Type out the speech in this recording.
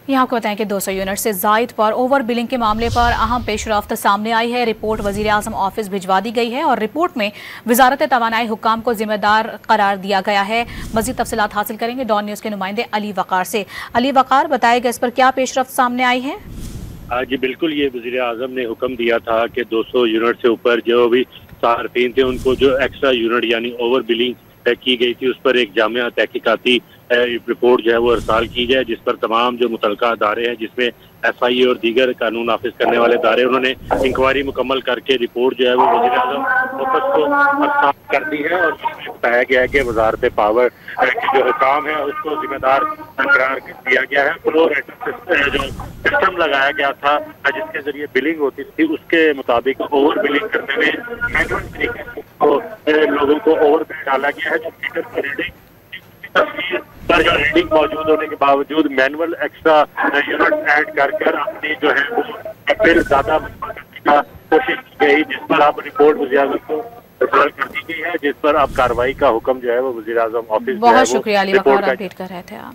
यहाँ को बताएं कि 200 यूनिट से जायद पर ओवर बिलिंग के मामले पर अहम पेशरफ्त सामने आई है। रिपोर्ट वजीर आजम ऑफिस भिजवा दी गई है और रिपोर्ट में वजारत तवानाई हुक्काम को जिम्मेदार करार दिया गया है। मजीद तफसीलात हासिल करेंगे डॉन न्यूज़ के नुमाइंदे अली वकार से। अली वकार, बताएगा इस पर क्या पेशरफ्त सामने आई है? जी बिल्कुल, ये वजीर आजम ने हुक्म दिया था कि 200 यूनिट से ऊपर जो भी सार्फिन थे उनको जो एक्स्ट्रा यूनिट यानी ओवर बिलिंग की गई थी उस पर एक जामिया तहकीकाती रिपोर्ट जो है वो अरसाल की जाए, जिस पर तमाम जो मुतलका अदारे हैं जिसमें FIA और दीगर कानून नाफिज करने वाले अदारे उन्होंने इंक्वायरी मुकम्मल करके रिपोर्ट जो है वो वज़ीर आज़म ऑफिस को अरसाल कर दी है और बताया गया है कि वजारत पावर की जो हुकाम है उसको जिम्मेदार करार दिया गया है। फ्लोर जो सिस्टम लगाया गया था जिसके जरिए बिलिंग होती थी उसके मुताबिक ओवर बिलिंग करने में मैनुअल तरीके से लोगों को ओवर बिल डाला गया है, जो मीटर की रीडिंग तस्वीर पर जो रीडिंग मौजूद होने के बावजूद मैनुअल एक्स्ट्रा यूनिट ऐड कर अपनी जो है वो बिल ज्यादा करने का कोशिश की गई, जिस पर अब रिपोर्ट वज़ीर आज़म को अरसाल कर दी गई है, जिस पर अब कार्रवाई का हुक्म जो है वो वज़ीर आज़म ऑफिस। बहुत शुक्रिया अली वकार, अपडेट कर रहे थे आप।